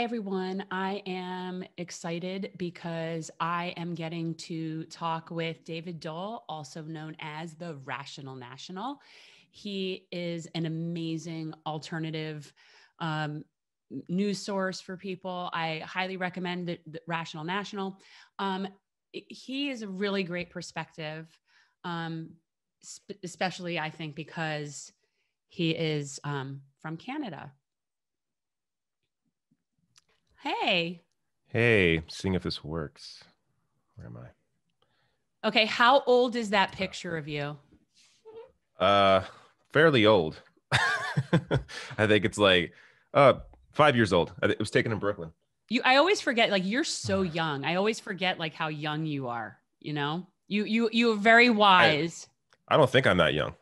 Hi, everyone. I am excited because I am getting to talk with David Doel, also known as the Rational National. He is an amazing alternative um, news source for people. I highly recommend the Rational National. Um, he is a really great perspective, um, especially, I think, because he is from Canada. Hey. Hey, seeing if this works. Where am Okay, how old is that I? picture of you? Uh, fairly old. I think it's like 5 years old. It was taken in Brooklyn. I always forget, like, you're so young. I always forget like how young you are, you know? You are very I wise. I don't think I'm that young.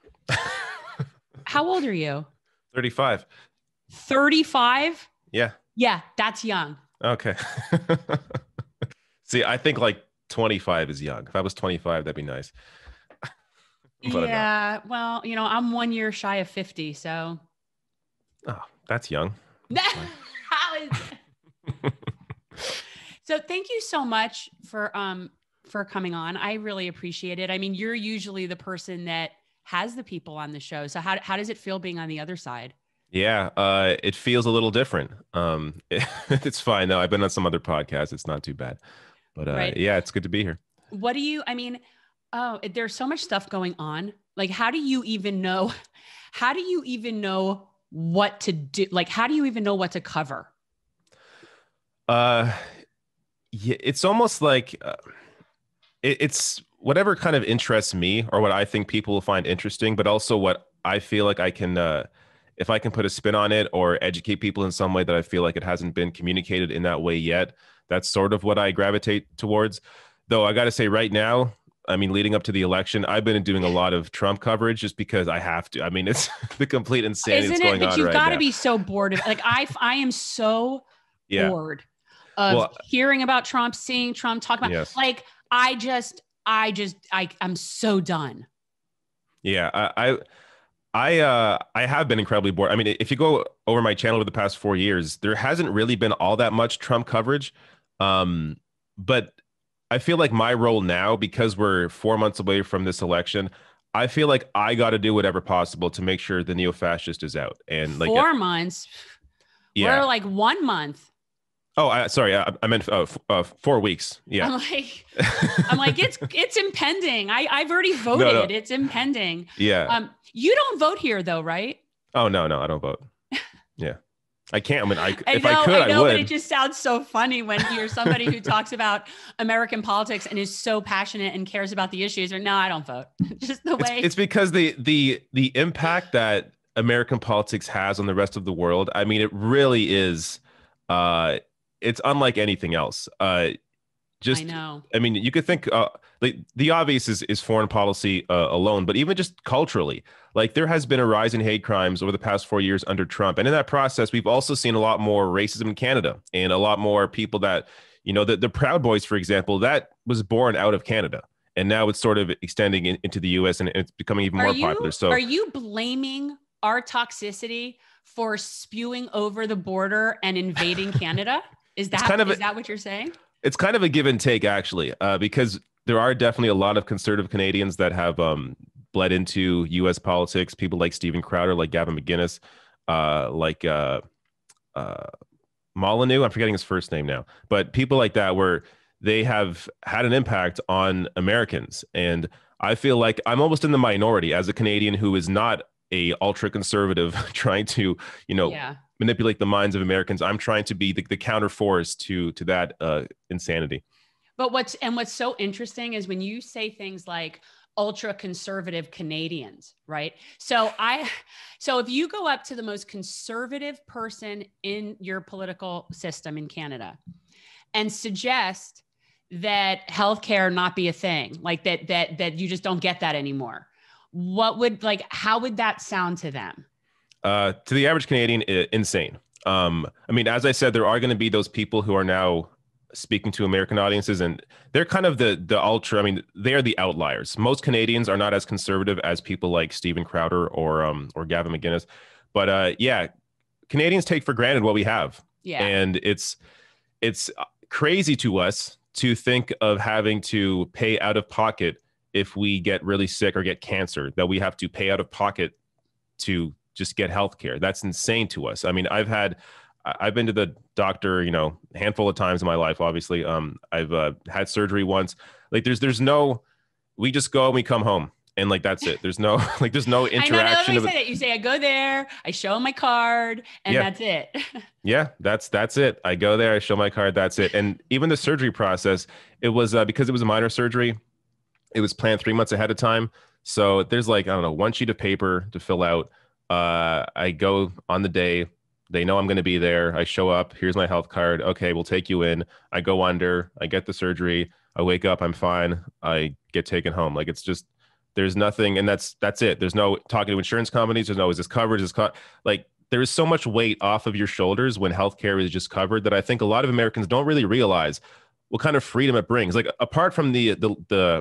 How old are you? 35. 35? Yeah. Yeah, that's young. Okay. See, I think like 25 is young. If I was 25, that'd be nice. But I'm not. Yeah, well, I'm 1 year shy of 50, so Oh, that's young. That's fine. how is so thank you so much for coming on. I really appreciate it. I mean, you're usually the person that has the people on the show. So how does it feel being on the other side? Yeah, it feels a little different. It's fine though. I've been on some other podcasts. It's not too bad. But Right. yeah, it's good to be here. What do you, I mean, oh, there's so much stuff going on. Like, how do you even know? How do you even know what to do? Like, how do you even know what to cover? Uh, yeah, it's almost like it's whatever kind of interests me or what I think people will find interesting, but also what I feel like I can, if I can put a spin on it or educate people in some way that I feel like it hasn't been communicated in that way yet. That's sort of what I gravitate towards. Though I got to say, right now, I mean, leading up to the election, I've been doing a lot of Trump coverage just because I have to. I mean, it's the complete insanity that's Isn't it? going But on you've right got to now. be so bored of it. Like, I am so Yeah. bored of Well, hearing about Trump, seeing Trump, talk about, yes. like, I'm so done. Yeah. I have been incredibly bored. I mean, if you go over my channel over the past 4 years, there hasn't really been all that much Trump coverage. Um, but I feel like my role now, because we're 4 months away from this election, I feel like I got to do whatever possible to make sure the neo-fascist is out. And like, 4 months. We're yeah. like 1 month. Oh, sorry. I meant 4 weeks. Yeah. I'm like, I'm like, it's impending. I've already No, no. voted. It's impending. Yeah. You don't vote here though, right? Oh, no, no. I don't vote. Yeah. I can't. I mean, if I I could, I know, but it would. just sounds so funny when you're somebody who talks about American politics and is so passionate and cares about the issues. Or no, I don't vote. Just the It's way. because the impact that American politics has on the rest of the world. I mean, it really is. Uh, it's unlike anything else. I Just, know. I mean, you could think the obvious is foreign policy alone, but even just culturally, like there has been a rise in hate crimes over the past 4 years under Trump, and in that process, we've also seen a lot more racism in Canada and a lot more people that, the Proud Boys, for example, that was born out of Canada. And now it's sort of extending into the U.S. and it's becoming even more popular. Are So you blaming our toxicity for spewing over the border and invading Canada? Is it's that kind of is that what you're saying? it's kind of a give and take, actually, because there are definitely a lot of conservative Canadians that have bled into U.S. politics. People like Stephen Crowder, like Gavin McGinnis, like uh, Molyneux. I'm forgetting his first name now, but people like that, where they have had an impact on Americans. And I feel like I'm almost in the minority as a Canadian who is not a ultra conservative trying to, you know, Yeah. manipulate the minds of Americans. I'm trying to be the counter force to that insanity. But what's so interesting is when you say things like ultra conservative Canadians, right? So if you go up to the most conservative person in your political system in Canada and suggest that healthcare not be a thing, like that you just don't get that anymore, how would that sound to them? To the average Canadian, insane. I mean, as I said, there are going to be those people who are now speaking to American audiences, and they're kind of the ultra. I mean, they are the outliers. Most Canadians are not as conservative as people like Stephen Crowder or Gavin McGinnis. But yeah, Canadians take for granted what we have. Yeah. And it's crazy to us to think of having to pay out of pocket if we get really sick or get cancer, that we have to pay out of pocket to just get healthcare. That's insane to us. I mean, I've been to the doctor, a handful of times in my life, obviously. I've had surgery once. Like there's no, we just go and we come home. And like that's it. There's no there's no I know. Let interaction me of it. say that. You say, I go there, I show them my card, and Yeah. that's it. Yeah, that's it. I go there, I show my card, that's it. And even the surgery process, it was because it was a minor surgery. It was planned 3 months ahead of time. So there's like, I don't know, one sheet of paper to fill out. I go on the day. They know I'm going to be there. I show up. Here's my health card. Okay, we'll take you in. I go under. I get the surgery. I wake up. I'm fine. I get taken home. Like it's just there's nothing, and that's it. There's no talking to insurance companies. There's no is this covered? Like there is so much weight off of your shoulders when healthcare is just covered that I think a lot of Americans don't really realize what kind of freedom it brings. Like apart from the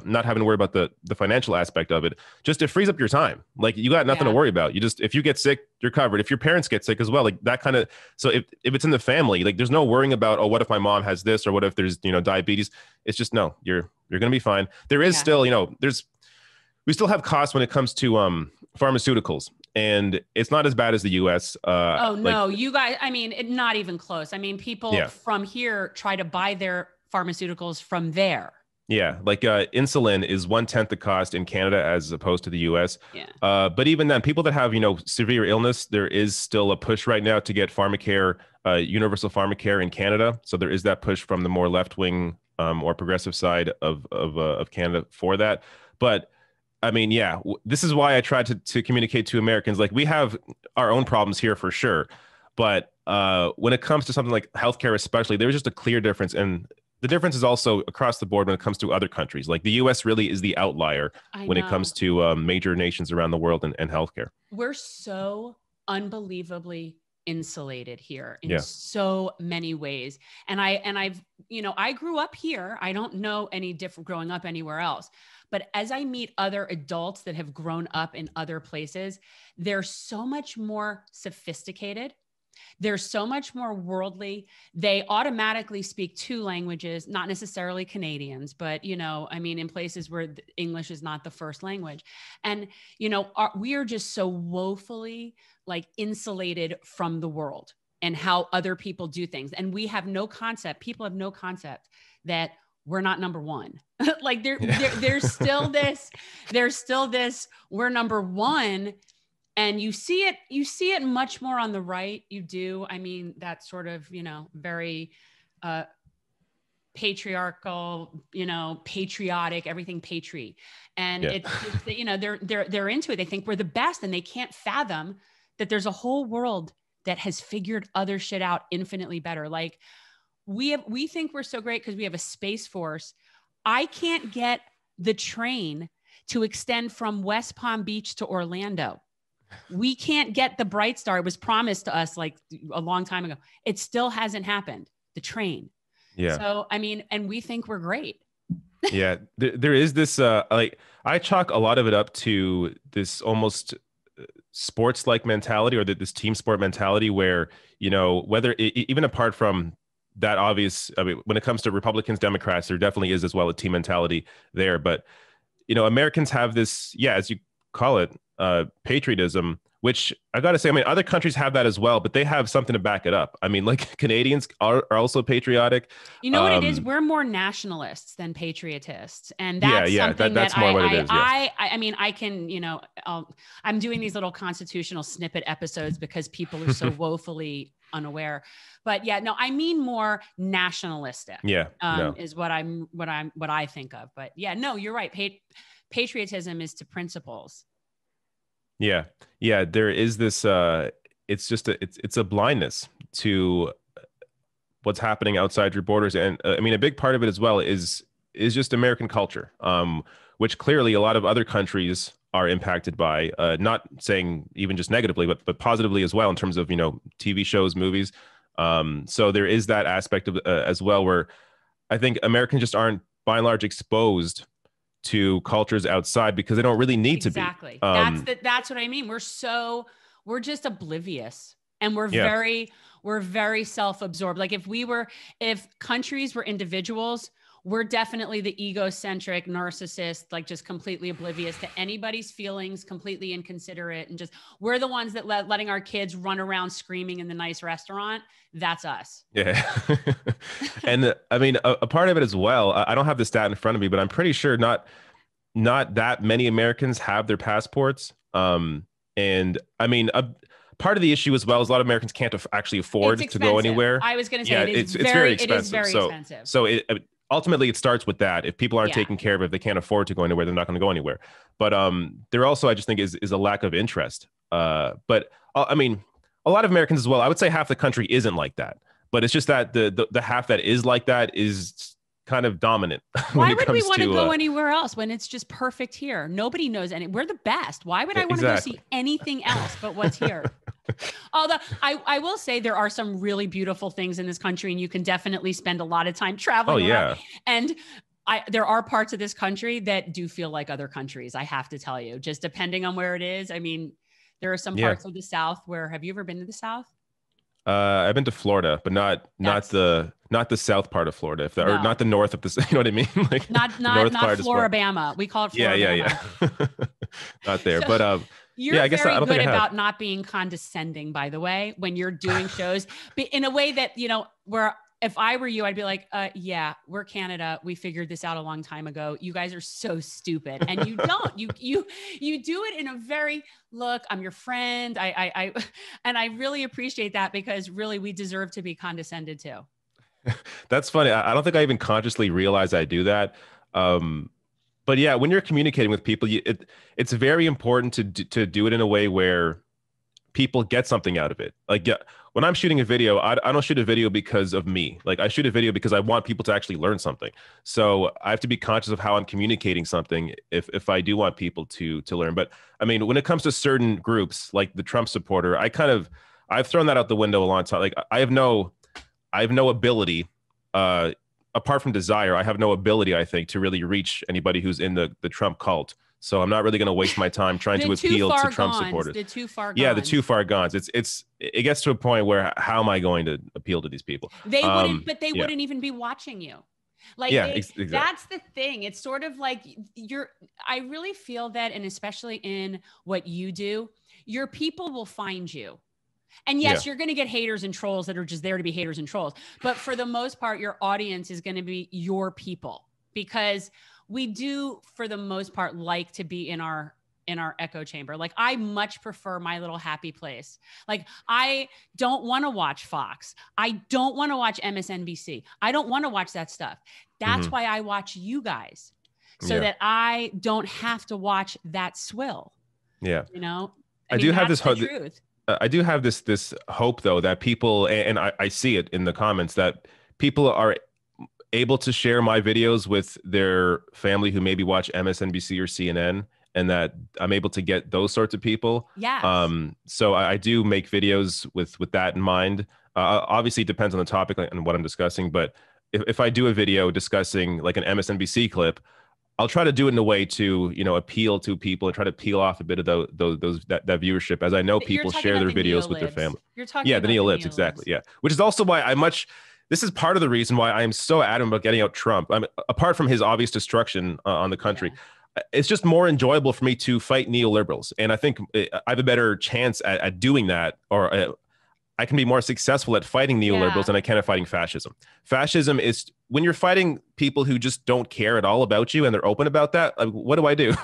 not having to worry about the financial aspect of it, just it frees up your time. Like you got nothing to Yeah. worry about. You just if you get sick, you're covered. If your parents get sick as well, like that kind of so if it's in the family, like there's no worrying about, oh, what if my mom has this or what if there's, diabetes? It's just no, you're gonna be fine. There is Yeah. still, we still have costs when it comes to pharmaceuticals. And it's not as bad as the US. Oh, Like no, you guys, I mean, not even close. I mean, people yeah. from here try to buy their pharmaceuticals from there. Yeah, like insulin is 1/10 the cost in Canada as opposed to the US. Yeah. But even then, people that have severe illness, there is still a push right now to get pharmacare, universal pharmacare in Canada. So there is that push from the more left wing or progressive side of Canada for that. But I mean, yeah, this is why I tried to communicate to Americans. Like we have our own problems here for sure, but when it comes to something like healthcare, especially, there's just a clear difference and the difference is also across the board when it comes to other countries. Like the U.S. really is the outlier I when it know. comes to major nations around the world and healthcare. We're so unbelievably insulated here in Yeah. so many ways. And I've, I grew up here. I don't know any different growing up anywhere else. But as I meet other adults that have grown up in other places, they're so much more sophisticated. They're so much more worldly. They automatically speak two languages, not necessarily Canadians, but, I mean, in places where English is not the first language. And, we are just so woefully like insulated from the world and how other people do things. And we have no concept, people have no concept that we're not number one. Like there's still this, we're number one. And you see it much more on the right. You do. I mean, that sort of, very patriarchal, patriotic, everything patri. And Yeah. it's just that, they're into it. They think we're the best and they can't fathom that there's a whole world that has figured other shit out infinitely better. Like we think we're so great because we have a space force. I can't get the train to extend from West Palm Beach to Orlando. We can't get the Bright Star. It was promised to us like a long time ago. It still hasn't happened. The train. Yeah. So, I mean, and we think we're great. Yeah. There is this, like I chalk a lot of it up to this almost sports like mentality or this team sport mentality where, whether even apart from that obvious, I mean, when it comes to Republicans, Democrats, there definitely is as well a team mentality there. But, Americans have this, yeah, as you call it, patriotism, which I got to say, I mean, other countries have that as well, but they have something to back it up. I mean, like Canadians are also patriotic. You know what it is? We're more nationalists than patriotists. And Yeah, that's yeah, something that's that more what it is. Yeah. I mean, I can, I'm doing these little constitutional snippet episodes because people are so woefully unaware. But yeah, no, I mean more nationalistic. Yeah, no. Is what I think of. But yeah, no, you're right. Patriotism is to principles. Yeah. Yeah. There is this, it's just it's a blindness to what's happening outside your borders. And I mean, a big part of it as well is just American culture, which clearly a lot of other countries are impacted by, not saying even just negatively, but positively as well in terms of, TV shows, movies. So there is that aspect of as well, where I think Americans just aren't by and large exposed to cultures outside because they don't really need to be. Exactly. That's what I mean. We're just oblivious. And Yeah. we're very self-absorbed. Like if countries were individuals, we're definitely the egocentric narcissist, like just completely oblivious to anybody's feelings, completely inconsiderate. And just, we're the ones that letting our kids run around screaming in the nice restaurant. That's us. Yeah. And I mean, a part of it as well, I don't have the stat in front of me, but I'm pretty sure not that many Americans have their passports. And I mean, a part of the issue as well is a lot of Americans can't actually It's afford to go expensive. anywhere. I was going to say Yeah, it's very it is expensive. very So expensive. ultimately it starts with that. If people aren't Yeah. taken care of, if they can't afford to go anywhere, they're not going to go anywhere. But there also, I just think, is a lack of interest. But I mean, a lot of Americans as well. I would say half the country isn't like that. But it's just that the half that is like that is kind of dominant when Why it would we comes want to to go anywhere else when it's just perfect here? Nobody knows any. We're the best. Why would I want to go exactly. see anything else but what's here? Although I will say there are some really beautiful things in this country, and you can definitely spend a lot of time Oh traveling around. yeah. And there are parts of this country that do feel like other countries. I have to tell you, just depending on where it is. I mean, there are some Yeah. parts of the South where, have you ever been to the South? I've been to Florida, but not That's the south part of Florida, if that, or no, not the north of the, you know what I mean? Like not the not north not part is what. Floribama. We call it Yeah, yeah, Floribama. yeah. Not there, So but yeah, you're I guess very I don't think good I have. about not being condescending, by the way, when you're doing shows, but in a way that, where if I were you, I'd be like, yeah, we're Canada. We figured this out a long time ago. You guys are so stupid. And you don't, you do it in a very, look, I'm your friend. And I really appreciate that, because really we deserve to be condescended to. That's funny. I don't think I even consciously realize I do that. Um, but yeah, when you're communicating with people, it's very important to do it in a way where people get something out of it. Like, yeah, when I'm shooting a video, I don't shoot a video because of me. Like, I shoot a video because I want people to actually learn something. So I have to be conscious of how I'm communicating something if I do want people to learn. But I mean, when it comes to certain groups like the Trump supporter, I've thrown that out the window a long time. Like, I have no ability, apart from desire. I have no ability, I think, to really reach anybody who's in the Trump cult. So I'm not really going to waste my time trying to appeal to Trump supporters. The too far Yeah, the gone. too far gone. It gets to a point where how am I going to appeal to these people? They wouldn't, but they Yeah, wouldn't even be watching you. Like yeah, exactly. that's the thing. It's sort of like I really feel that, and especially in what you do, your people will find you. And Yeah, yes, you're going to get haters and trolls that are just there to be haters and trolls. But for the most part, your audience is going to be your people, because we do, for the most part, like to be in our echo chamber. Like, I much prefer my little happy place. Like, I don't want to watch Fox. I don't want to watch MSNBC. I don't want to watch that stuff. That's why I watch you guys, so that I don't have to watch that swill. Yeah. I mean, do have that's this the truth. I do have this hope, though, that people, and I see it in the comments, that people are able to share my videos with their family who maybe watch MSNBC or CNN, and that I'm able to get those sorts of people. Yes. So I do make videos with that in mind. Obviously, it depends on the topic and what I'm discussing, but if I do a video discussing like an MSNBC clip, I'll try to do it in a way to, appeal to people and try to peel off a bit of that viewership, as I know people share their videos with their family. You're talking Yeah, about the neolibs, exactly. Yeah, which is also why this is part of the reason why I am so adamant about getting out Trump. I mean, apart from his obvious destruction on the country, it's just more enjoyable for me to fight neoliberals, and I think I have a better chance at doing that, or I can be more successful at fighting neoliberals than I can at fighting fascism. Fascism is when you're fighting people who just don't care at all about you and they're open about that. Like, what do I do?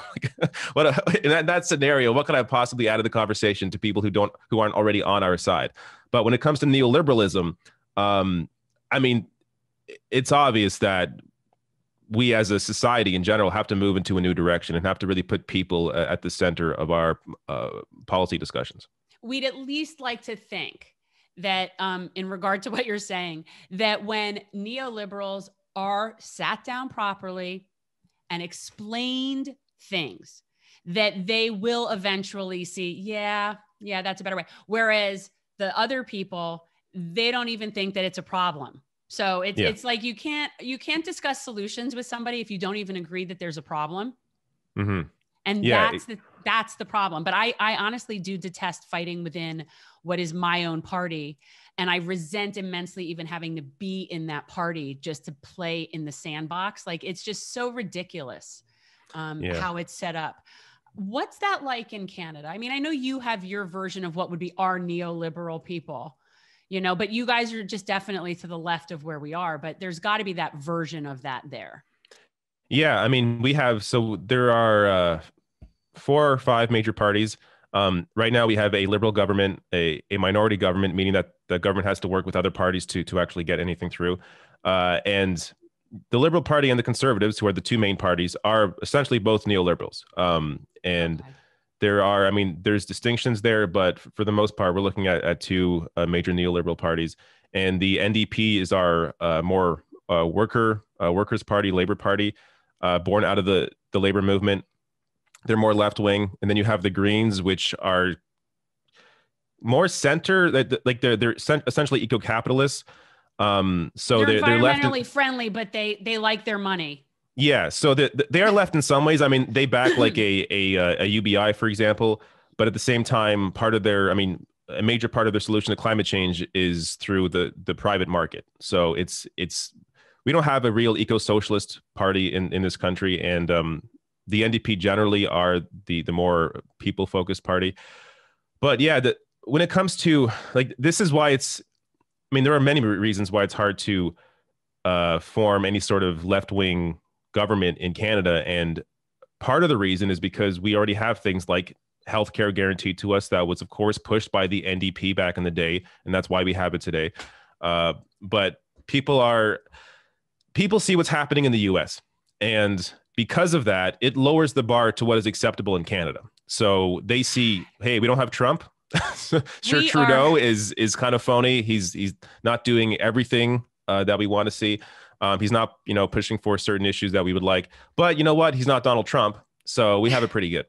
In that scenario, what can I possibly add to the conversation to people who aren't already on our side? But when it comes to neoliberalism, I mean, it's obvious that we as a society in general have to move into a new direction and have to really put people at the center of our policy discussions. We'd at least like to think that, in regard to what you're saying, that when neoliberals are sat down properly and explained things, that they will eventually see, yeah, that's a better way. Whereas the other people, they don't even think that it's a problem. So it's like you can't discuss solutions with somebody if you don't even agree that there's a problem. Mm-hmm. And Yeah. that's the problem. But I honestly do detest fighting within what is my own party. And I resent immensely even having to be in that party just to play in the sandbox. Like, it's just so ridiculous Yeah. how it's set up. What's that like in Canada? I mean, I know you have your version of what would be our neoliberal people, but you guys are just definitely to the left of where we are, but there's got to be that version of that there. Yeah. I mean, so there are 4 or 5 major parties. Right now, we have a liberal government, a minority government, meaning that the government has to work with other parties to actually get anything through. And the Liberal Party and the Conservatives, who are the 2 main parties, are essentially both neoliberals. And Okay. I mean, there's distinctions there, but for the most part, we're looking at 2 major neoliberal parties. And the NDP is our more workers' party, Labor Party, born out of the labor movement. They're more left wing, and then you have the Greens, which are more center. Like they're essentially eco capitalists. So They're they're left in, environmentally friendly, but they like their money. yeah. So they are left in some ways. I mean, they back like a UBI, for example, but at the same time, part of their, I mean, a major part of their solution to climate change is through the private market. So it's we don't have a real eco socialist party in this country, and the NDP generally are the more people focused party. But yeah, when it comes to, like, this is why I mean, there are many reasons why it's hard to form any sort of left wing government in Canada. And part of the reason is because we already have things like healthcare guaranteed to us that was, of course, pushed by the NDP back in the day. And that's why we have it today. But people see what's happening in the US. And because of that, it lowers the bar to what is acceptable in Canada. So they see, hey, we don't have Trump. Sure, Trudeau is kind of phony. He's not doing everything that we want to see. He's not, pushing for certain issues that we would like. But you know what? He's not Donald Trump, so we have it pretty good.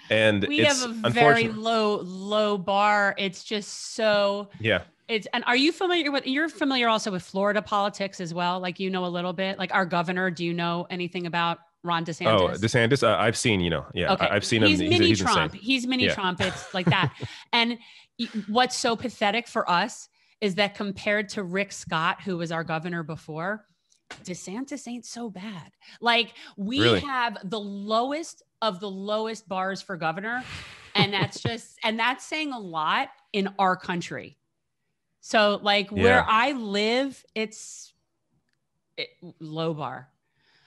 And we have a very low bar. It's just so yeah. And are you familiar with? You're familiar also with Florida politics as well. Like, a little bit. Like, our governor. Do you know anything about Ron DeSantis? Oh, DeSantis. I've seen. Yeah. Okay. I've seen he's him. Mini He's Trump. insane. He's mini Trump. It's like that. And what's so pathetic for us is that compared to Rick Scott, who was our governor before, DeSantis ain't so bad. Like, we have the lowest of the lowest bars for governor. And that's saying a lot in our country. So, like, where I live, it's low bar.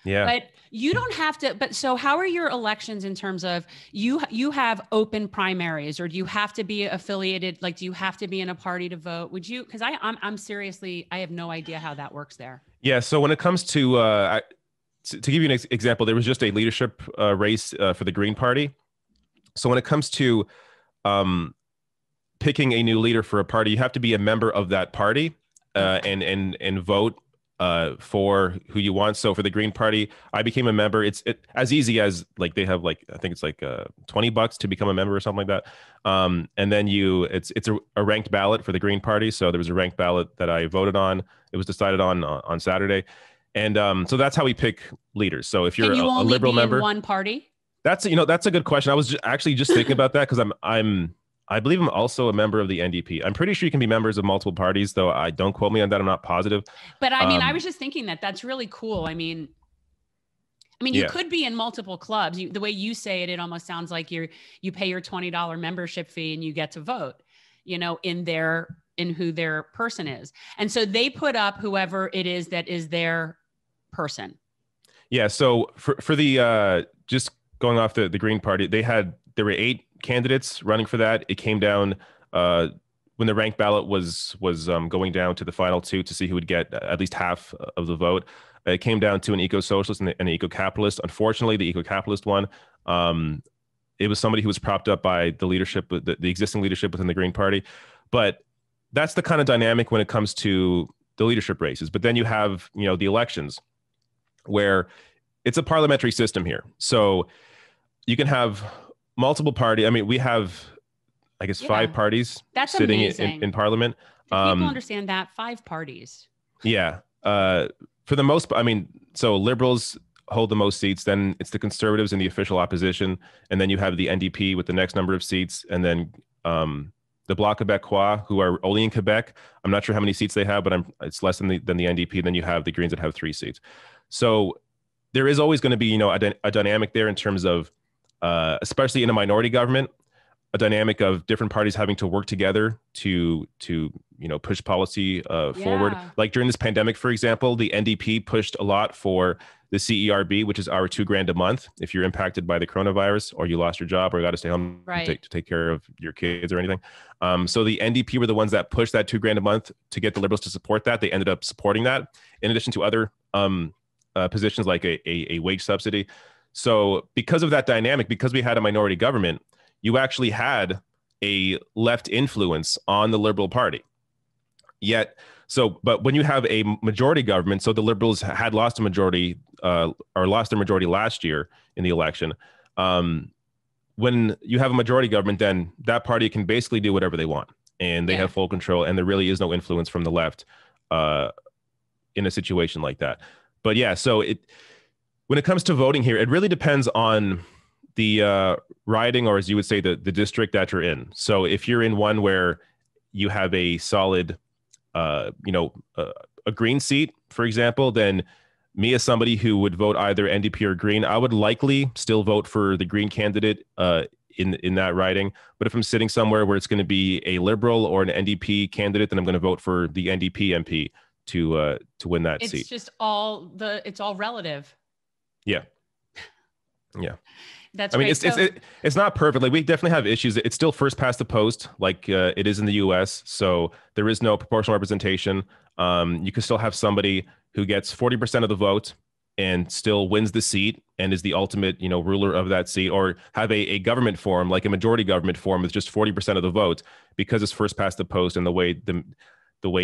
Yeah. But you don't have to. But so how are your elections in terms of you have open primaries, or do you have to be affiliated? Like, do you have to be in a party to vote? Would you? Because I'm seriously, I have no idea how that works there. Yeah. So when it comes to give you an example, there was just a leadership race for the Green Party. So when it comes to picking a new leader for a party, you have to be a member of that party and vote for who you want. So for the Green Party, I became a member. It's as easy as, like, they have, like, I think it's like $20 to become a member or something like that. And then it's a ranked ballot for the Green Party. So there was a ranked ballot that I voted on. It was decided on Saturday. And so that's how we pick leaders. So if you're a liberal member, in one party. That's a good question. I was actually just thinking about that, because I believe I'm also a member of the NDP. I'm pretty sure you can be members of multiple parties, though I don't quote me on that. I'm not positive. But I mean, I was just thinking that's really cool. I mean, you could be in multiple clubs. The way you say it, it almost sounds like you pay your $20 membership fee and you get to vote, in who their person is. And so they put up whoever it is that is their person. Yeah. So for the just going off the Green Party, there were 8 candidates running for that. It came down when the ranked ballot was going down to the final 2 to see who would get at least half of the vote. It came down to an eco-socialist and an eco-capitalist. Unfortunately, the eco-capitalist one, it was somebody who was propped up by the leadership, the existing leadership within the Green Party. But that's the kind of dynamic when it comes to the leadership races. But then you have, the elections, where it's a parliamentary system here. So you can have multiple party. I mean, we have, I guess, 5 parties sitting in parliament. Do people understand that? 5 parties. Yeah. For the most, I mean, so liberals hold the most seats. Then it's the Conservatives and the official opposition, and then you have the NDP with the next number of seats, and then the Bloc Québécois, who are only in Quebec. I'm not sure how many seats they have, but it's less than the NDP. Then you have the Greens that have 3 seats. So there is always going to be, you know, a dynamic there in terms of, especially in a minority government, a dynamic of different parties having to work together to you know, push policy forward. Like during this pandemic, for example, the NDP pushed a lot for the CERB, which is our $2,000 a month if you're impacted by the coronavirus or you lost your job or got to stay home to take care of your kids or anything. So the NDP were the ones that pushed that $2,000 a month to get the Liberals to support that. They ended up supporting that in addition to other positions like a wage subsidy. So because of that dynamic, because we had a minority government, you actually had a left influence on the Liberal Party. Yet, but when you have a majority government, so the Liberals had lost a majority or lost their majority last year in the election. When you have a majority government, then that party can basically do whatever they want, and they have full control, and there really is no influence from the left in a situation like that. But yeah, so when it comes to voting here, it really depends on the riding, or as you would say, the district that you're in. So if you're in one where you have a solid, a green seat, for example, then me as somebody who would vote either NDP or Green, I would likely still vote for the Green candidate in that riding. But if I'm sitting somewhere where it's going to be a Liberal or an NDP candidate, then I'm going to vote for the NDP MP to win that seat. It's just it's all relative. Yeah. Yeah. That's I mean, right. it's not perfect. Like, we definitely have issues. It's still first past the post, like it is in the US. So there is no proportional representation. You can still have somebody who gets 40% of the vote and still wins the seat and is the ultimate, ruler of that seat, or have a government form, like a majority government form with just 40% of the vote, because it's first past the post and the way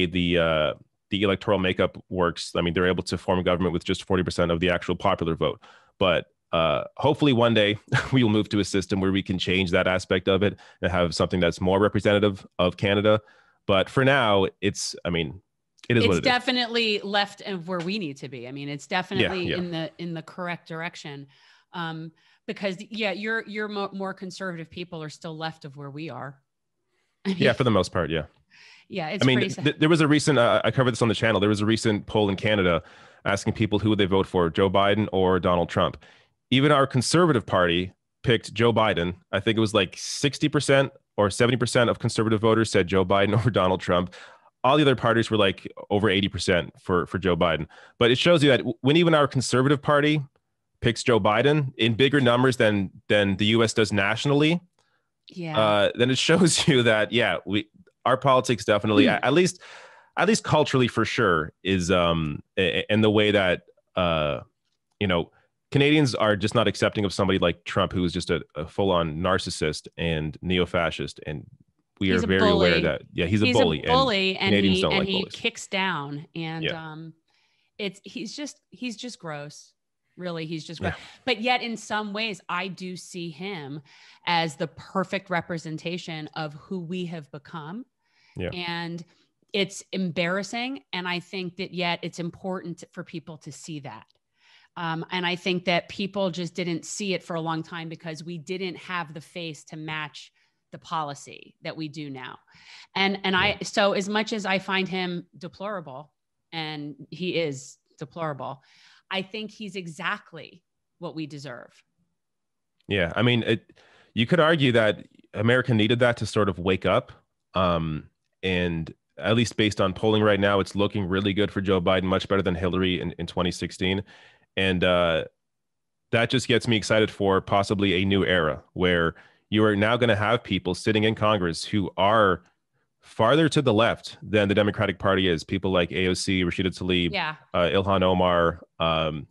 the electoral makeup works. I mean, they're able to form a government with just 40% of the actual popular vote. But hopefully one day we will move to a system where we can change that aspect of it and have something that's more representative of Canada. But for now, it's definitely left of where we need to be. I mean, it's definitely in the correct direction. Because your more conservative people are still left of where we are. I mean, for the most part. Yeah. Yeah. It's pretty sad. There was a recent, I covered this on the channel. There was a recent poll in Canada asking people who would they vote for, Joe Biden or Donald Trump. Even our conservative party picked Joe Biden. I think it was like 60% or 70% of conservative voters said Joe Biden over Donald Trump. All the other parties were like over 80% for Joe Biden. But it shows you that when even our conservative party picks Joe Biden in bigger numbers than the US does nationally, then it shows you that, our politics definitely, at least culturally for sure, is and the way that Canadians are just not accepting of somebody like Trump, who is just a full-on narcissist and neo-fascist, and we are very aware that he's a bully, and Canadians don't like he bullies. Kicks down, and he's just gross. Really, he's just gross. But yet, in some ways, I do see him as the perfect representation of who we have become. Yeah. And it's embarrassing. And I think that yet it's important for people to see that. And I think that people just didn't see it for a long time because we didn't have the face to match the policy that we do now. So as much as I find him deplorable, and he is deplorable, I think he's exactly what we deserve. Yeah. I mean, you could argue that America needed that to sort of wake up. And at least based on polling right now, it's looking really good for Joe Biden, much better than Hillary in 2016. And that just gets me excited for possibly a new era where you are now going to have people sitting in Congress who are farther to the left than the Democratic Party is. People like AOC, Rashida Tlaib, Ilhan Omar,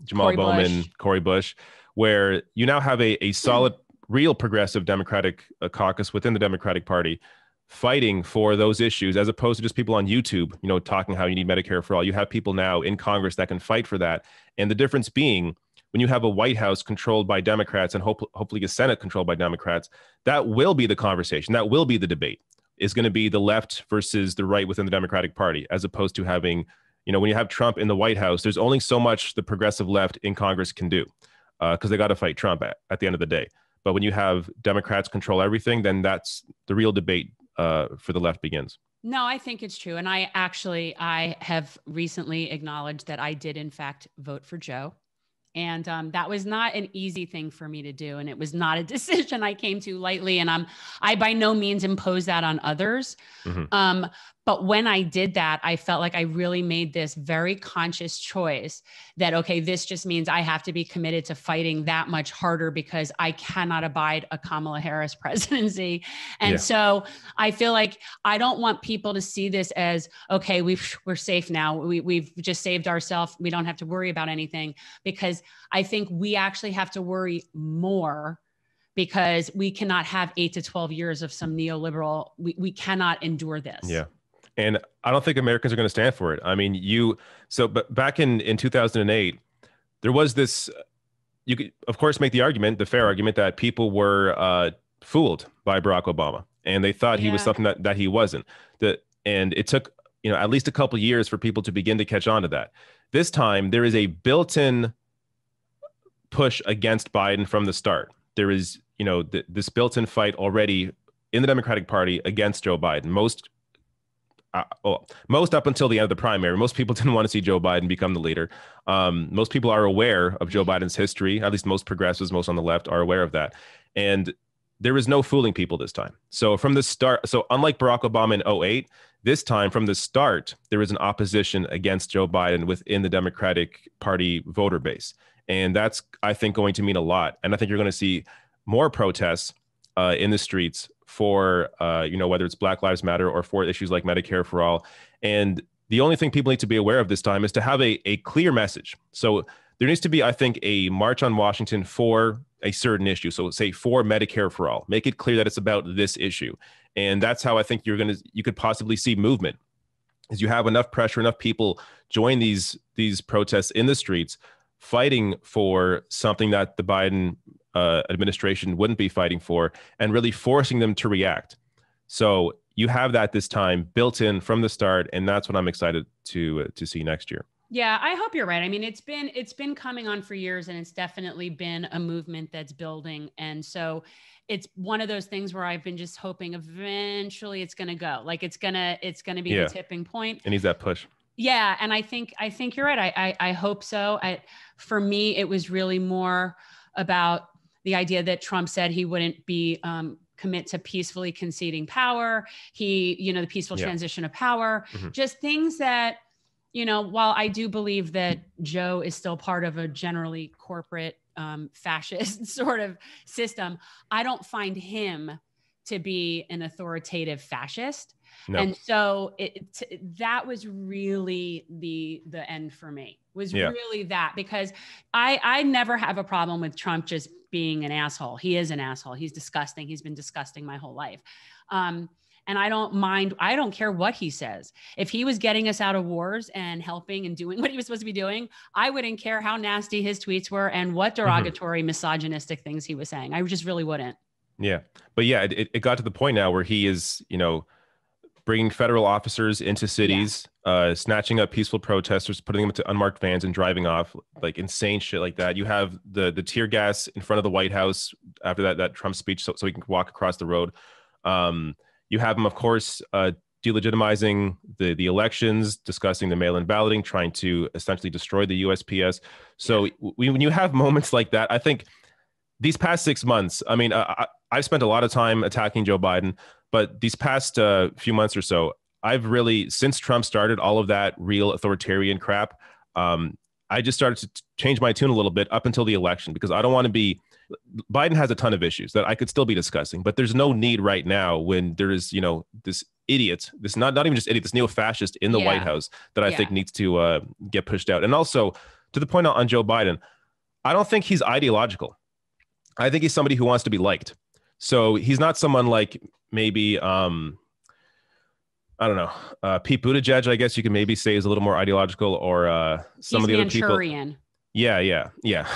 Jamal Bowman, Cori Bush, where you now have a solid, real progressive Democratic caucus within the Democratic Party fighting for those issues, as opposed to just people on YouTube, talking how you need Medicare for all. You have people now in Congress that can fight for that. And the difference being, when you have a White House controlled by Democrats and hopefully a Senate controlled by Democrats, that will be the conversation. That will be the debate. Is going to be the left versus the right within the Democratic Party, as opposed to having, when you have Trump in the White House, there's only so much the progressive left in Congress can do because they got to fight Trump at the end of the day. But when you have Democrats control everything, then that's the real debate for the left begins. No, I think it's true. And I have recently acknowledged that I did in fact vote for Joe. And that was not an easy thing for me to do. And it was not a decision I came to lightly. And I by no means impose that on others. Mm-hmm. But when I did that, I felt like I really made this very conscious choice that, okay, this just means I have to be committed to fighting that much harder because I cannot abide a Kamala Harris presidency. And so I feel like I don't want people to see this as, okay, we're safe now. We've just saved ourselves. We don't have to worry about anything, because I think we actually have to worry more, because we cannot have 8 to 12 years of some neoliberal. We cannot endure this. Yeah. And I don't think Americans are going to stand for it. I mean, but back in 2008, there was this, you could, of course, make the fair argument that people were fooled by Barack Obama, and they thought he was something that he wasn't. And it took, at least a couple of years for people to begin to catch on to that. This time, there is a built-in push against Biden from the start. There is, this built-in fight already in the Democratic Party against Joe Biden. Most up until the end of the primary, most people didn't want to see Joe Biden become the leader. Most people are aware of Joe Biden's history. At least most progressives, most on the left, are aware of that. And there is no fooling people this time. So from the start, unlike Barack Obama in 2008, this time from the start, there is an opposition against Joe Biden within the Democratic Party voter base. And that's, I think, going to mean a lot. And I think you're going to see more protests in the streets for, whether it's Black Lives Matter or for issues like Medicare for All. And the only thing people need to be aware of this time is to have a clear message. So there needs to be, I think, a march on Washington for a certain issue. So say for Medicare for All, make it clear that it's about this issue. And that's how I think you could possibly see movement, is you have enough pressure, enough people join these protests in the streets, fighting for something that the Biden administration wouldn't be fighting for, and really forcing them to react. So you have that this time built in from the start, and that's what I'm excited to see next year. Yeah, I hope you're right. I mean, it's been coming on for years, and it's definitely been a movement that's building. And so it's one of those things where I've been just hoping eventually it's going to go. Like it's going to be the tipping point. It needs that push. Yeah, and I think you're right. I hope so. For me, it was really more about the idea that Trump said he wouldn't be commit to peacefully conceding power. The peaceful transition of power, just things that, while I do believe that Joe is still part of a generally corporate fascist sort of system, I don't find him to be an authoritative fascist. No. And so that was really the end for me, really that, because I never have a problem with Trump just being an asshole. He is an asshole. He's disgusting. He's been disgusting my whole life. And I don't mind. I don't care what he says. If he was getting us out of wars and helping and doing what he was supposed to be doing, I wouldn't care how nasty his tweets were and what derogatory, misogynistic things he was saying. I just really wouldn't. Yeah. But yeah, it got to the point now where he is, bringing federal officers into cities, snatching up peaceful protesters, putting them into unmarked vans and driving off, like insane shit like that. You have the tear gas in front of the White House after that Trump speech so he can walk across the road. You have him, of course, delegitimizing the elections, discussing the mail-in balloting, trying to essentially destroy the USPS. So when you have moments like that, I think these past 6 months, I mean, I've spent a lot of time attacking Joe Biden, but these past few months or so, I've really, since Trump started all of that real authoritarian crap, I just started to change my tune a little bit up until the election, because I don't want to be, Biden has a ton of issues that I could still be discussing, but there's no need right now when there is, this idiot, this not even just idiot, this neo-fascist in the White House that I think needs to get pushed out. And also, to the point on Joe Biden, I don't think he's ideological. I think he's somebody who wants to be liked. So he's not someone like maybe, I don't know, Pete Buttigieg, I guess you can maybe say is a little more ideological, or some of the other people. Yeah.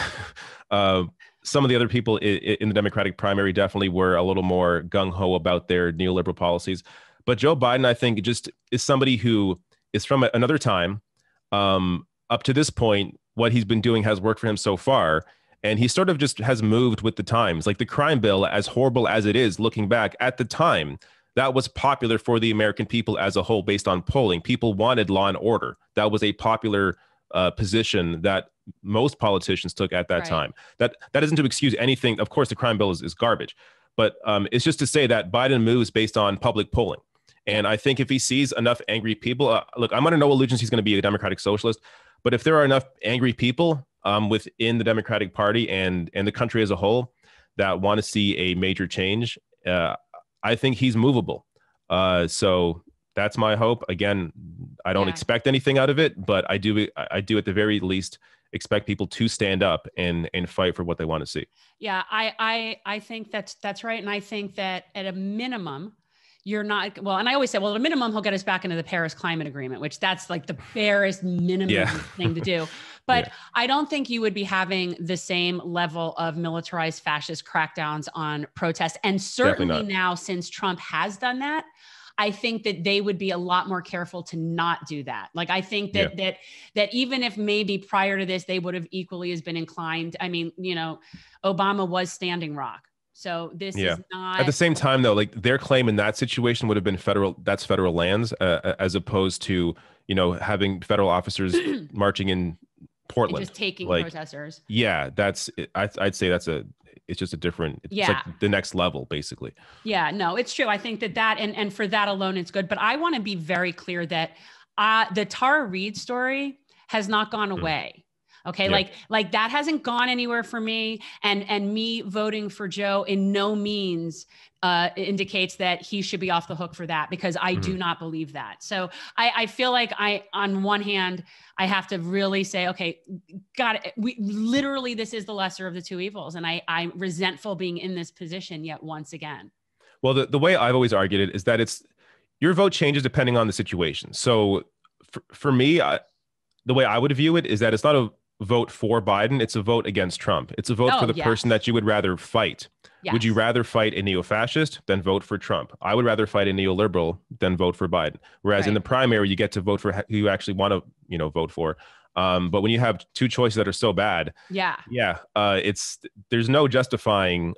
Some of the other people in the Democratic primary definitely were a little more gung-ho about their neoliberal policies. But Joe Biden, I think, just is somebody who is from another time. Up to this point, what he's been doing has worked for him so far. And he sort of just has moved with the times. Like the crime bill, as horrible as it is, looking back at the time, that was popular for the American people as a whole based on polling. People wanted law and order. That was a popular position that most politicians took at that Right. time. That isn't to excuse anything. Of course, the crime bill is garbage, but it's just to say that Biden moves based on public polling. Yeah. And I think if he sees enough angry people, look, I'm under no illusions he's going to be a Democratic socialist, but if there are enough angry people within the Democratic Party and the country as a whole that want to see a major change, I think he's movable. So that's my hope. Again, I don't Yeah. expect anything out of it, but I do at the very least expect people to stand up and fight for what they want to see. Yeah, I think that's right. And I think that at a minimum, you're not well, and I always say, well, at a minimum, he'll get us back into the Paris Climate Agreement, which that's like the barest minimum thing to do. But Yeah. I don't think you would be having the same level of militarized fascist crackdowns on protests. And certainly now, since Trump has done that, I think that they would be a lot more careful to not do that. Like, I think that that even if maybe prior to this, they would have equally as been inclined. I mean, Obama was Standing Rock. So this is not. At the same time, though, like their claim in that situation would have been that's federal lands, as opposed to, having federal officers marching in Portland. And just taking protesters. Yeah, I'd say it's just a different, it's like the next level, basically. Yeah, no, it's true. I think that and for that alone, it's good. But I want to be very clear that the Tara Reade story has not gone away. Okay. Yeah. Like that hasn't gone anywhere for me, and me voting for Joe in no means indicates that he should be off the hook for that, because I do not believe that. So I feel like on one hand, I have to really say, okay, this is the lesser of the two evils. And I'm resentful being in this position yet once again. Well, the way I've always argued it is that your vote changes depending on the situation. So for me, the way I would view it is that it's not a vote for Biden, it's a vote against Trump. It's a vote for the person that you would rather fight. Yes. Would you rather fight a neo-fascist than vote for Trump? I would rather fight a neoliberal than vote for Biden. Whereas in the primary, you get to vote for who you actually want to, vote for. But when you have two choices that are so bad, there's no justifying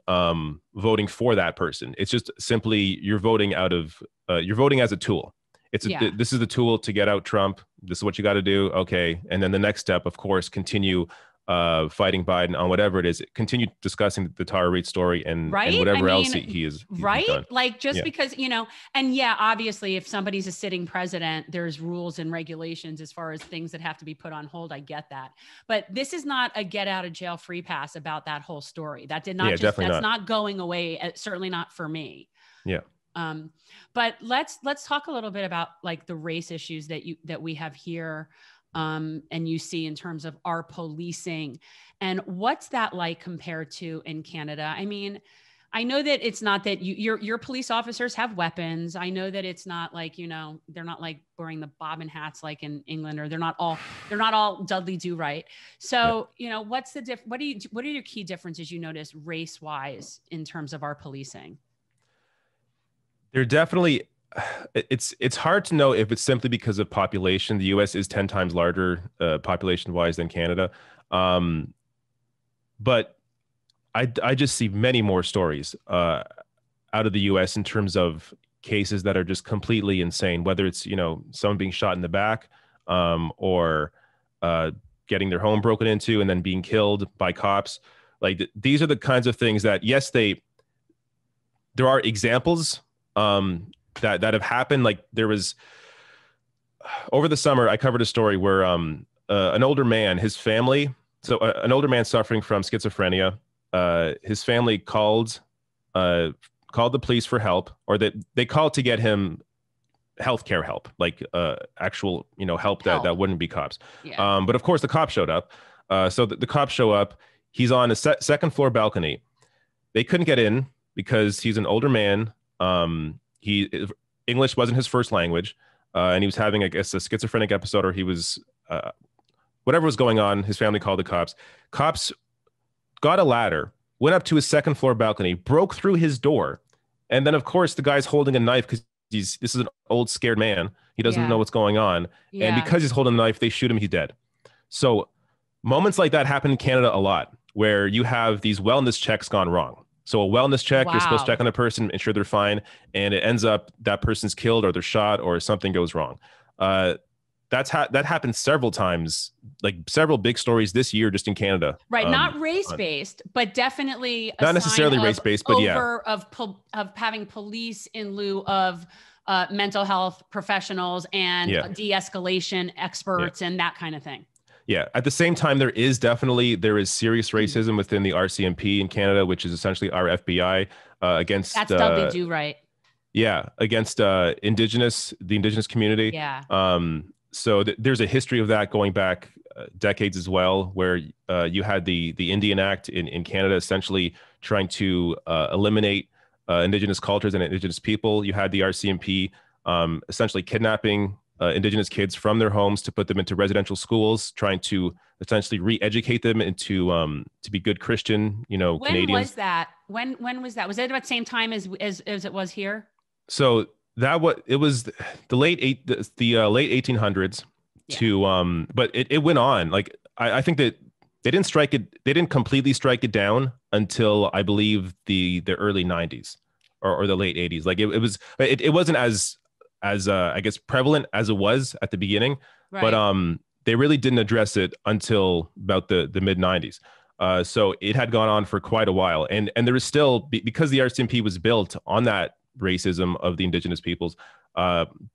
voting for that person. It's just simply you're voting you're voting as a tool. This is the tool to get out Trump. This is what you got to do. Okay. And then the next step, of course, continue fighting Biden on whatever it is. Continue discussing the Tara Reade story and whatever else he is. Right. Done. Like just because, and obviously if somebody's a sitting president, there's rules and regulations as far as things that have to be put on hold. I get that. But this is not a get out of jail free pass about that whole story. That did not that's not going away. Certainly not for me. Yeah. But let's talk a little bit about like the race issues that we have here, and you see in terms of our policing, and what's that like compared to in Canada? I mean, I know that it's not that your police officers have weapons. I know that it's not like, they're not like wearing the bobbin hats like in England, or they're not all Dudley Do Right. So, what's the what are your key differences you notice race wise in terms of our policing? They're definitely, it's hard to know if it's simply because of population. The U.S. is 10 times larger population-wise than Canada. But I just see many more stories out of the U.S. in terms of cases that are just completely insane, whether it's, someone being shot in the back or getting their home broken into and then being killed by cops. Like these are the kinds of things that, yes, there are examples that have happened. Like there was over the summer, I covered a story where an older man, an older man suffering from schizophrenia, his family called the police for help, or they called to get him healthcare help, like actual help that wouldn't be cops. Yeah. But of course the cops showed up. So the cops show up. He's on a second floor balcony. They couldn't get in because he's an older man. English wasn't his first language, and he was having, I guess, a schizophrenic episode, or he was whatever was going on. His family called the cops. Cops got a ladder, went up to his second floor balcony, broke through his door, and then of course the guy's holding a knife because this is an old scared man. He doesn't know Yeah. what's going on. And Yeah. because he's holding a knife, they shoot him. He's dead. So moments like that happen in Canada a lot, where you have these wellness checks gone wrong. So a wellness check, you're supposed to check Wow. on a person, ensure they're fine, and it ends up that person's killed or they're shot or something goes wrong. Uh, that happened several times, like several big stories this year just in Canada. Right, not race based, but definitely a Not sign necessarily of race based, but yeah, of having police in lieu of mental health professionals and yeah, de-escalation yeah. experts and that kind of thing. Yeah. At the same time, there is serious racism within the RCMP in Canada, which is essentially our FBI against That's Dudley Do Right. yeah, against the indigenous community. Yeah. So there's a history of that going back decades as well, where you had the Indian Act in Canada, essentially trying to eliminate indigenous cultures and indigenous people. You had the RCMP essentially kidnapping indigenous kids from their homes to put them into residential schools, trying to essentially re-educate them into to be good Christian, When Canadians. was that? When was that? Was it about the same time as it was here? So it was the late 1800s Yeah. to but it went on. Like I think that they didn't completely strike it down until I believe the early 90s or the late 80s. Like it wasn't as I guess prevalent as it was at the beginning, but Right. they really didn't address it until about the mid 90s. So it had gone on for quite a while, and there is still, because the RCMP was built on that racism of the indigenous peoples,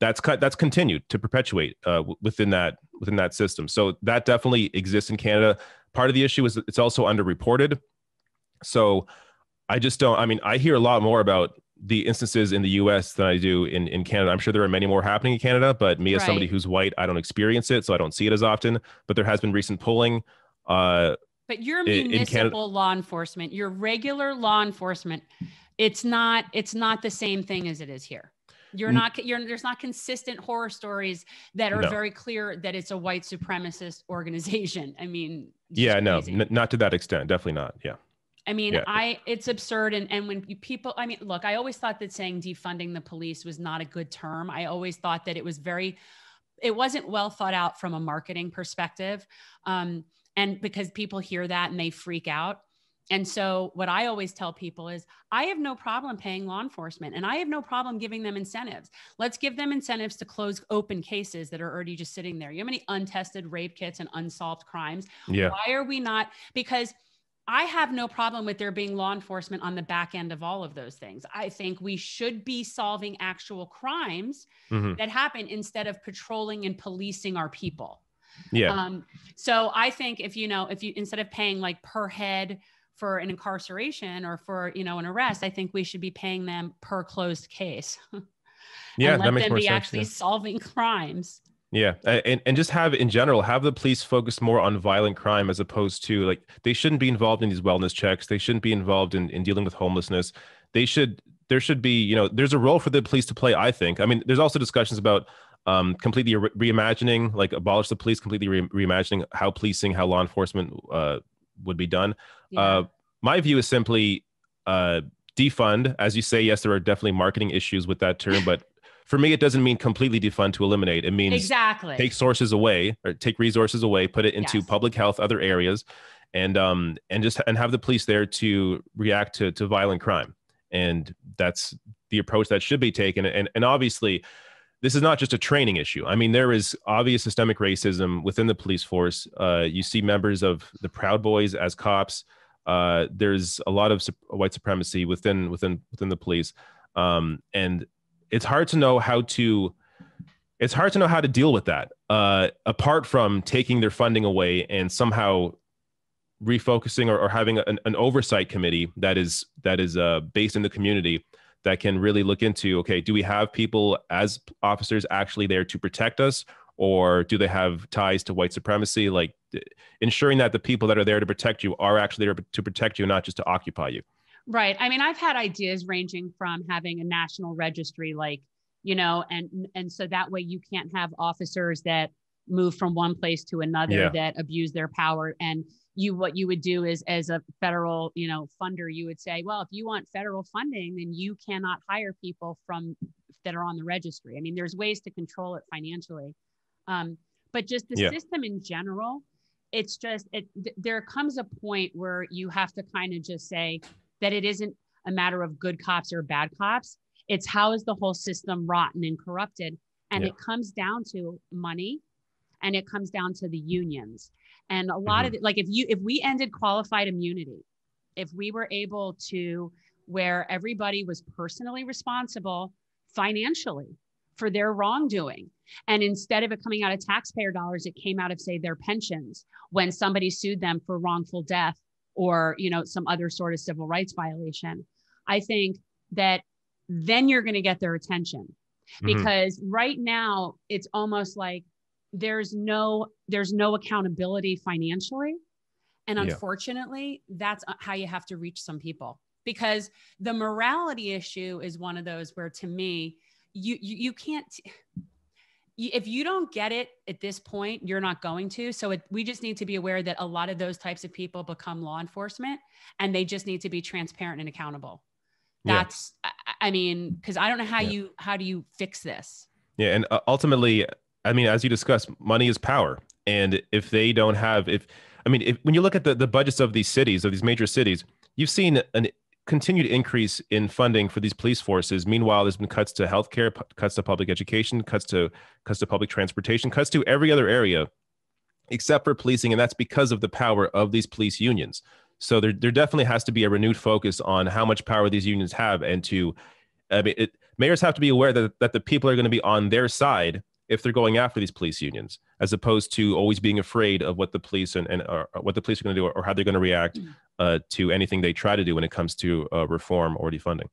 that's continued to perpetuate within that system. So that definitely exists in Canada. Part of the issue is that it's also underreported. So I just don't. I mean, I hear a lot more about the instances in the U.S. than I do in Canada. I'm sure there are many more happening in Canada, but me as somebody Right. who's white, I don't experience it, so I don't see it as often. But there has been recent polling. But your In Canada, municipal law enforcement, your regular law enforcement, it's not the same thing as it is here. There's not consistent horror stories that are no, very clear that it's a white supremacist organization. I mean, it's yeah, just no, crazy. not to that extent, definitely not. Yeah, I mean, yeah, it's absurd. And when people, I mean, look, I always thought that saying defunding the police was not a good term. I always thought that it wasn't well thought out from a marketing perspective. And because people hear that and they freak out. And so what I always tell people is I have no problem paying law enforcement and I have no problem giving them incentives. Let's give them incentives to close open cases that are already just sitting there. You have any untested rape kits and unsolved crimes? yeah, Why are we not? Because I have no problem with there being law enforcement on the back end of all of those things. I think we should be solving actual crimes hmm, that happen instead of patrolling and policing our people. yeah. So I think if you instead of paying like per head for an incarceration or for an arrest, I think we should be paying them per closed case Yeah, and that let makes them more be sense. actually Yeah. solving crimes. Yeah. And just in general, have the police focus more on violent crime as opposed to, like, they shouldn't be involved in these wellness checks. They shouldn't be involved in dealing with homelessness. There should be, there's a role for the police to play, I think. I mean, there's also discussions about completely reimagining, like abolish the police, completely reimagining how law enforcement would be done. Yeah. Uh, my view is simply defund. As you say, yes, there are definitely marketing issues with that term, but for me, it doesn't mean completely defund to eliminate. It means Exactly. take sources away or take resources away, put it into Yes. public health, other areas, and have the police there to react to violent crime. And that's the approach that should be taken. And obviously, this is not just a training issue. I mean, there is obvious systemic racism within the police force. You see members of the Proud Boys as cops. There's a lot of white supremacy within the police, and it's hard to know how to deal with that. Apart from taking their funding away and somehow refocusing or having an oversight committee that is based in the community that can really look into, okay, do we have people as officers actually there to protect us, or do they have ties to white supremacy? Like ensuring that the people that are there to protect you are actually there to protect you, not just to occupy you. Right. I mean, I've had ideas ranging from having a national registry, like, and so that way you can't have officers that move from one place to another Yeah. that abuse their power. And what you would do is, as a federal, funder, you would say, well, if you want federal funding, then you cannot hire people from that are on the registry. I mean, there's ways to control it financially. But just the Yeah. system in general, it's just, there comes a point where you have to kind of just say that it isn't a matter of good cops or bad cops. It's how is the whole system rotten and corrupted? And Yeah. it comes down to money, and it comes down to the unions. And a lot Mm-hmm. of it, like if we ended qualified immunity, if we were able to, where everybody was personally responsible financially for their wrongdoing, and instead of it coming out of taxpayer dollars, it came out of, say, their pensions when somebody sued them for wrongful death or, you know, some other sort of civil rights violation, I think that then you're going to get their attention. Mm-hmm. Because right now it's almost like there's no accountability financially. And unfortunately, that's how you have to reach some people, because the morality issue is one of those where, to me, you can't, if you don't get it at this point, you're not going to. So we just need to be aware that a lot of those types of people become law enforcement, and they just need to be transparent and accountable. That's, I mean, because I don't know how do you fix this? Yeah. And ultimately, I mean, as you discussed, money is power. And if they don't have, when you look at the budgets of these cities, of these major cities, you've seen an continued increase in funding for these police forces. Meanwhile, there's been cuts to healthcare, cuts to public education, cuts to public transportation, cuts to every other area except for policing. And that's because of the power of these police unions. So there definitely has to be a renewed focus on how much power these unions have. And mayors have to be aware that the people are going to be on their side if they're going after these police unions, as opposed to always being afraid of what the police and what the police are going to do, or how they're going to react to anything they try to do when it comes to reform or defunding.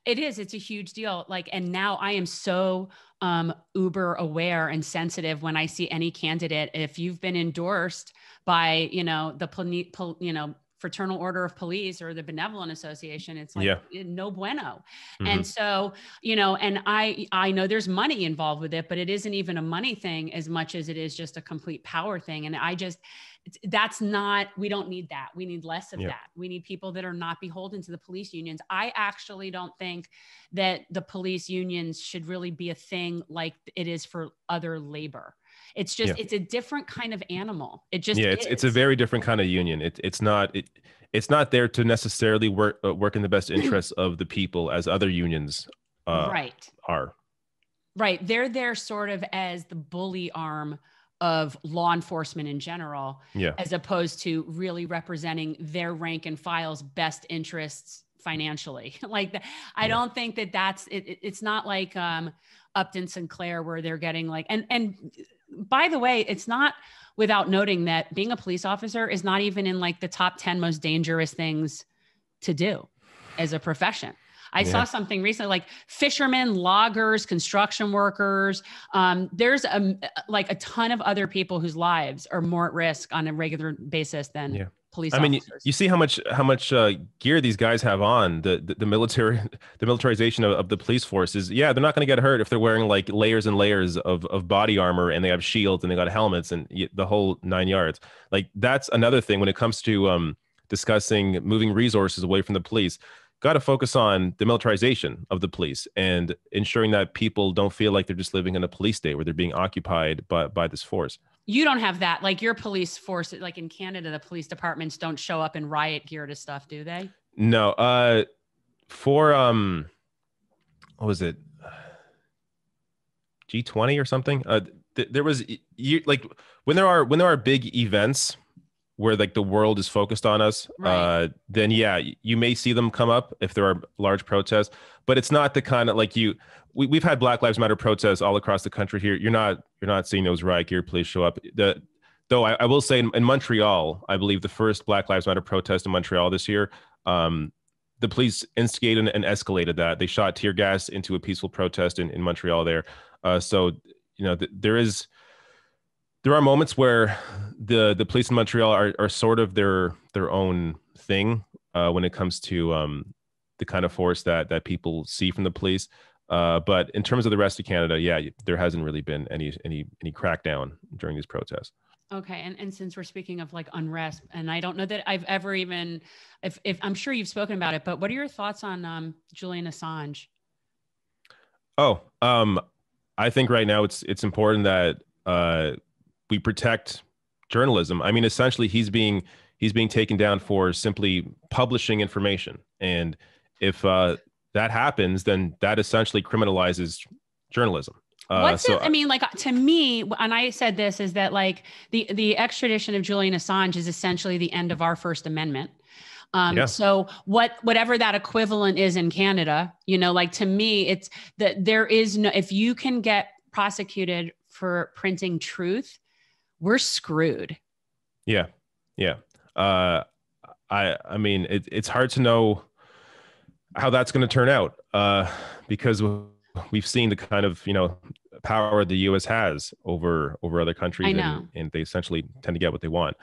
It is. It's a huge deal. Like, and now I am so uber aware and sensitive when I see any candidate. If you've been endorsed by, the Fraternal Order of Police or the Benevolent Association, it's like no bueno. Mm-hmm. And so, and I know there's money involved with it, but it isn't even a money thing as much as it is just a complete power thing. And we don't need that. We need less of that. We need people that are not beholden to the police unions. I actually don't think that the police unions should really be a thing like it is for other labor. It's just, it's a different kind of animal. It just is. It's a very different kind of union. It's not there to necessarily work in the best interests of the people as other unions are. Right. They're there sort of as the bully arm of law enforcement in general, as opposed to really representing their rank and file's best interests financially. I don't think that that's it. It's not like Upton Sinclair where they're getting like, and by the way, it's not without noting that being a police officer is not even in like the top 10 most dangerous things to do as a profession. I saw something recently, like fishermen, loggers, construction workers. There's a ton of other people whose lives are more at risk on a regular basis than police officers. You see how much gear these guys have on. The militarization of the police forces. Yeah, they're not going to get hurt if they're wearing like layers and layers of body armor, and they have shields and they got helmets and the whole 9 yards. Like, that's another thing when it comes to discussing moving resources away from the police. Got to focus on the militarization of the police and ensuring that people don't feel like they're just living in a police state where they're being occupied by this force. You don't have that. Like, your police force, like in Canada, the police departments don't show up in riot gear to stuff, do they? No. For what was it? G20 or something? There was like when there are big events where like the world is focused on us, then you may see them come up if there are large protests, but it's not the kind of like we've had Black Lives Matter protests all across the country here. You're not seeing those riot gear police show up. Though I will say in Montreal, I believe the first Black Lives Matter protest in Montreal this year, the police instigated and escalated that. They shot tear gas into a peaceful protest in Montreal there. So there are moments where the police in Montreal are sort of their own thing when it comes to the kind of force that people see from the police. But in terms of the rest of Canada, there hasn't really been any crackdown during these protests. Okay. And since we're speaking of like unrest, and I don't know that I've ever even, if I'm sure you've spoken about it, but what are your thoughts on Julian Assange? Oh, I think right now it's important that we protect journalism. I mean, essentially, he's being taken down for simply publishing information, and if that happens, then that essentially criminalizes journalism. What's So it? I mean, like to me, and I said this is that like the extradition of Julian Assange is essentially the end of our First Amendment. yeah, So whatever that equivalent is in Canada, you know, like to me, it's that there is no, if you can get prosecuted for printing truth, we're screwed. yeah, yeah. Uh, I mean, it's hard to know how that's going to turn out because we've seen the kind of power the U.S. has over other I countries, know. and they essentially tend to get what they want.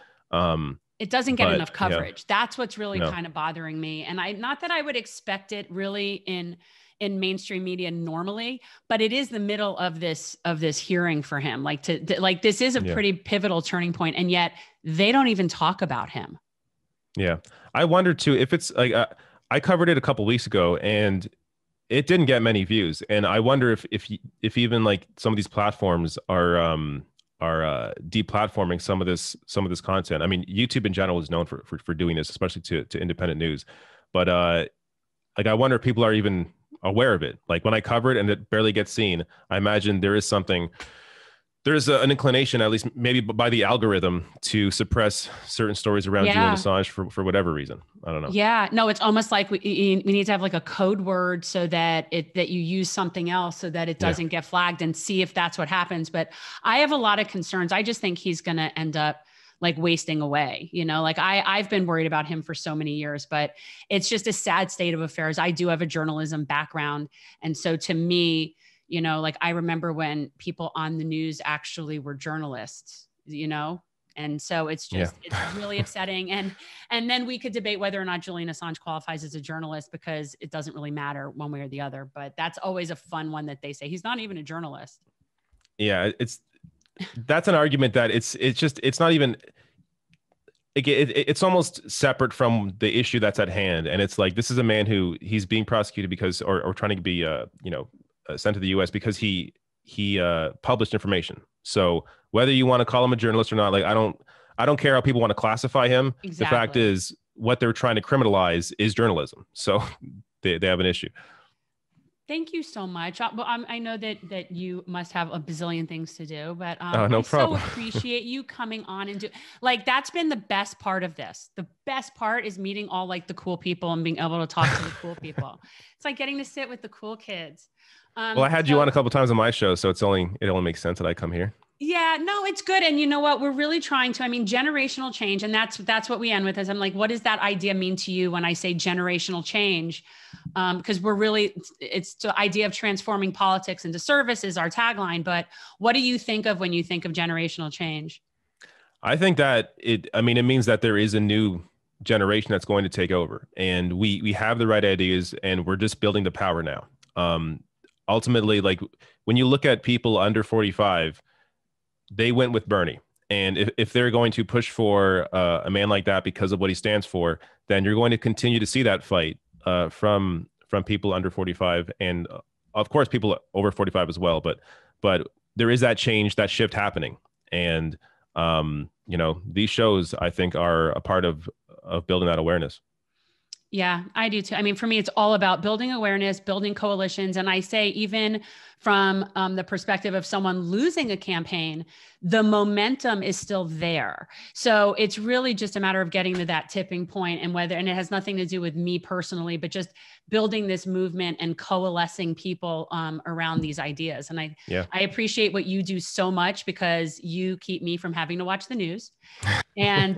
It doesn't get But enough yeah, coverage. That's what's really no, kind of bothering me. And I, not that I would expect it really in mainstream media normally, but it is the middle of this hearing for him. Like like this is a yeah, pretty pivotal turning point, and yet they don't even talk about him. yeah. I wonder too if it's like I covered it a couple weeks ago, and it didn't get many views, and I wonder if even like some of these platforms are deplatforming some of this content. I mean, YouTube in general is known for doing this, especially to independent news. But like I wonder if people are even aware of it. Like when I cover it and it barely gets seen, I imagine there is something. There's an inclination, at least maybe by the algorithm, to suppress certain stories around Julian Yeah. Assange for whatever reason. I don't know. Yeah, no, it's almost like we need to have like a code word so that that you use something else so that it Yeah, doesn't get flagged and see if that's what happens. But I have a lot of concerns. I just think he's going to end up like wasting away. You know, like I've been worried about him for so many years, but it's just a sad state of affairs. I do have a journalism background, and so to me, you know, like I remember when people on the news actually were journalists. You know, and so it's yeah. just it's really upsetting. And then we could debate whether or not Julian Assange qualifies as a journalist because it doesn't really matter one way or the other. But that's always a fun one that they say he's not even a journalist. Yeah, it's that's an argument that it's just it's not even it's almost separate from the issue that's at hand, and it's like this is a man who he's being prosecuted because or trying to be sent to the US because he published information. So whether you want to call him a journalist or not, like I don't care how people want to classify him. The fact Exactly. is what they're trying to criminalize is journalism, so they have an issue. Thank you so much. But I know that you must have a bazillion things to do, but No I so problem. appreciate you coming on and do like that's been the best part of this. The best part is meeting all like the cool people and being able to talk to the cool people. It's like getting to sit with the cool kids. Well, I had you on So a couple times on my show, so it only makes sense that I come here. yeah, no, it's good. And you know what? We're really trying to, I mean, generational change. And that's what we end with is I'm like, what does that idea mean to you when I say generational change? Because we're really, it's the idea of transforming politics into service is our tagline. But what do you think of when you think of generational change? I think that I mean, it means that there is a new generation that's going to take over, and we have the right ideas, and we're just building the power now. Ultimately, like when you look at people under 45, they went with Bernie. And if they're going to push for a man like that because of what he stands for, then you're going to continue to see that fight from people under 45, and of course people over 45 as well. But there is that change, that shift happening, and these shows I think are a part of building that awareness. Yeah, I do too. I mean, for me, it's all about building awareness, building coalitions. And I say, even from the perspective of someone losing a campaign, the momentum is still there. So it's really just a matter of getting to that tipping point and whether, and it has nothing to do with me personally, but just building this movement and coalescing people around these ideas. And Yeah. I appreciate what you do so much because you keep me from having to watch the news. And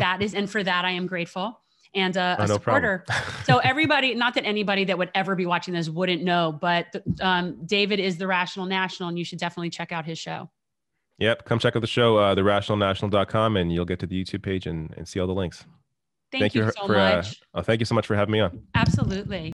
for that, I am grateful and a No problem. supporter. So everybody, not that anybody that would ever be watching this wouldn't know, but David is the Rational National, and you should definitely check out his show. Yep. Come check out the show, therationalnational.com, and you'll get to the YouTube page and see all the links. Thank you so For much. thank you so much for having me on. Absolutely.